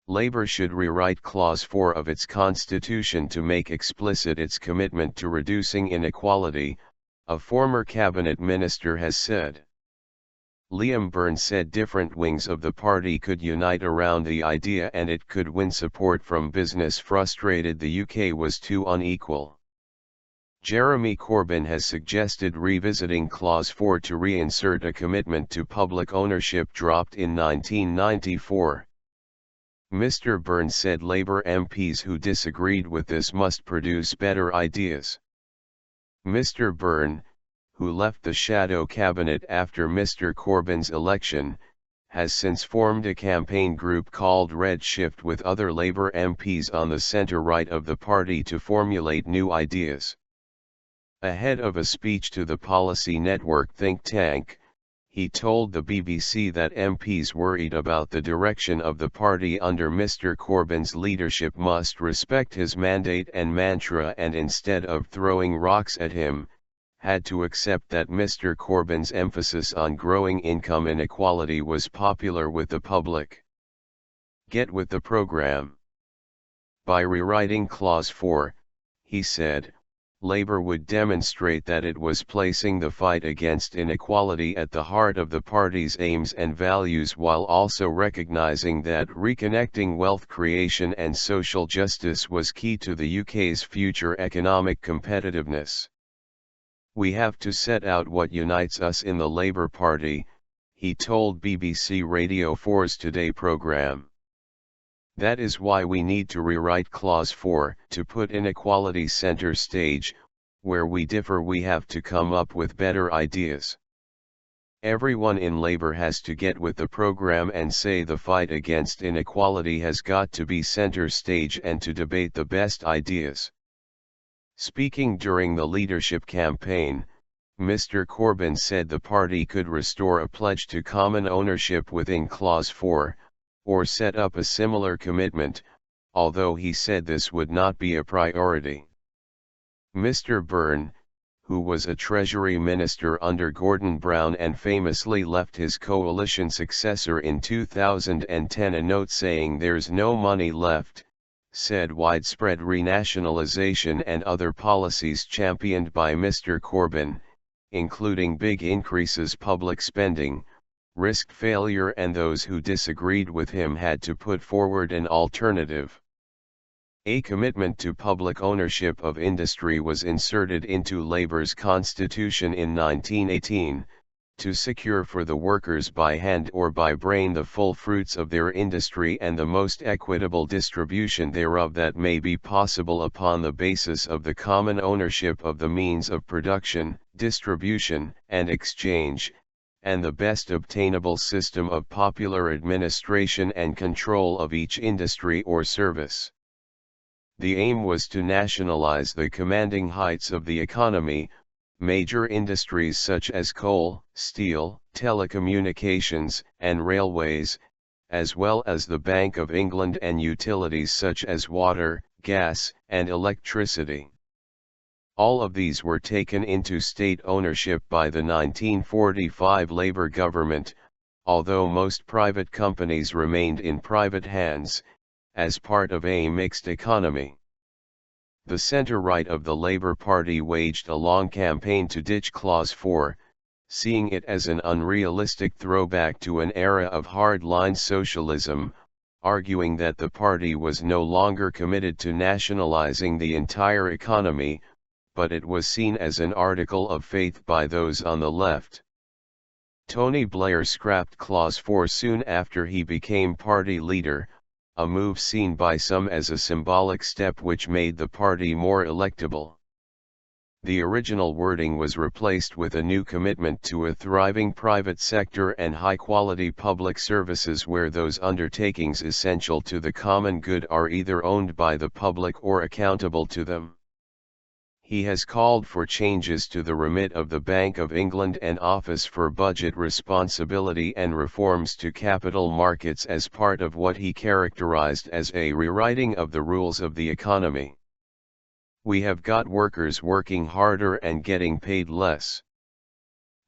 Labour should rewrite Clause 4 of its constitution to make explicit its commitment to reducing inequality, a former cabinet minister has said. Byrne said different wings of the party could unite around the idea and it could win support from business frustrated the UK was too unequal. Jeremy Corbyn has suggested revisiting Clause 4 to reinsert a commitment to public ownership dropped in 1994. Mr Byrne said Labour MPs who disagreed with this must produce better ideas. Mr Byrne, who left the shadow cabinet after Mr Corbyn's election, has since formed a campaign group called Red Shift with other Labour MPs on the centre-right of the party to formulate new ideas. Ahead of a speech to the Policy Network think tank, he told the BBC that MPs worried about the direction of the party under Mr Corbyn's leadership must respect his mandate and mantra and instead of throwing rocks at him, had to accept that Mr Corbyn's emphasis on growing income inequality was popular with the public. Get with the programme. By rewriting Clause 4, he said, Labour would demonstrate that it was placing the fight against inequality at the heart of the party's aims and values while also recognising that reconnecting wealth creation and social justice was key to the UK's future economic competitiveness. We have to set out what unites us in the Labour Party, he told BBC Radio 4's Today programme. That is why we need to rewrite Clause 4 to put inequality centre stage. Where we differ we have to come up with better ideas. Everyone in Labour has to get with the programme and say the fight against inequality has got to be centre stage and to debate the best ideas. Speaking during the leadership campaign, Mr Corbyn said the party could restore a pledge to common ownership within Clause 4, or set up a similar commitment, although he said this would not be a priority. Mr Byrne, who was a Treasury Minister under Gordon Brown and famously left his coalition successor in 2010 a note saying there's no money left, said widespread renationalisation and other policies championed by Mr Corbyn, including big increases public spending, risked failure and those who disagreed with him had to put forward an alternative. A commitment to public ownership of industry was inserted into Labour's constitution in 1918, to secure for the workers by hand or by brain the full fruits of their industry and the most equitable distribution thereof that may be possible upon the basis of the common ownership of the means of production, distribution, and exchange, and the best obtainable system of popular administration and control of each industry or service. The aim was to nationalize the commanding heights of the economy, major industries such as coal, steel, telecommunications, and railways, as well as the Bank of England and utilities such as water, gas, and electricity. All of these were taken into state ownership by the 1945 Labour government, although most private companies remained in private hands, as part of a mixed economy. The centre-right of the Labour Party waged a long campaign to ditch Clause 4, seeing it as an unrealistic throwback to an era of hard-line socialism, arguing that the party was no longer committed to nationalising the entire economy, but it was seen as an article of faith by those on the left. Tony Blair scrapped Clause 4 soon after he became party leader, a move seen by some as a symbolic step which made the party more electable. The original wording was replaced with a new commitment to a thriving private sector and high-quality public services where those undertakings essential to the common good are either owned by the public or accountable to them. He has called for changes to the remit of the Bank of England and Office for Budget Responsibility and reforms to capital markets as part of what he characterised as a rewriting of the rules of the economy. We have got workers working harder and getting paid less.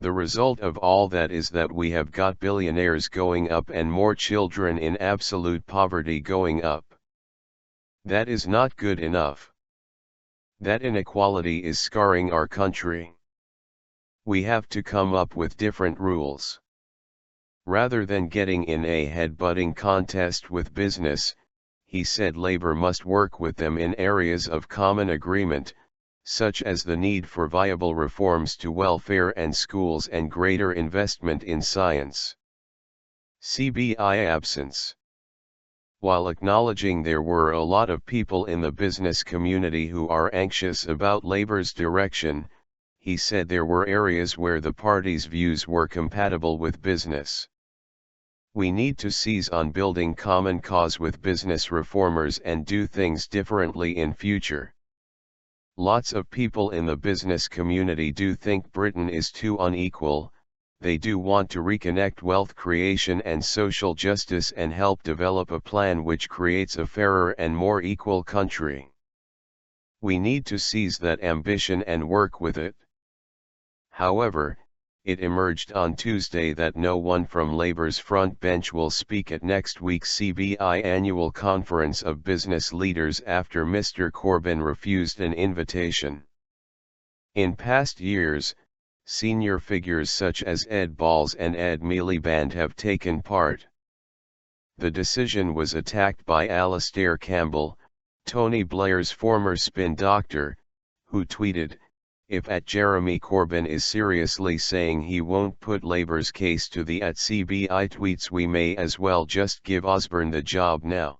The result of all that is that we have got billionaires going up and more children in absolute poverty going up. That is not good enough. That inequality is scarring our country. We have to come up with different rules. Rather than getting in a head-butting contest with business, he said Labour must work with them in areas of common agreement, such as the need for viable reforms to welfare and schools and greater investment in science. CBI absence. While acknowledging there were a lot of people in the business community who are anxious about Labour's direction, he said there were areas where the party's views were compatible with business. We need to seize on building common cause with business reformers and do things differently in future. Lots of people in the business community do think Britain is too unequal. They do want to reconnect wealth creation and social justice and help develop a plan which creates a fairer and more equal country. We need to seize that ambition and work with it. However, it emerged on Tuesday that no one from Labour's front bench will speak at next week's CBI annual conference of business leaders after Mr Corbyn refused an invitation. In past years, senior figures such as Ed Balls and Ed Miliband have taken part. The decision was attacked by Alastair Campbell, Tony Blair's former spin doctor, who tweeted, "If Jeremy Corbyn is seriously saying he won't put Labour's case to the CBI tweets, we may as well just give Osborne the job now."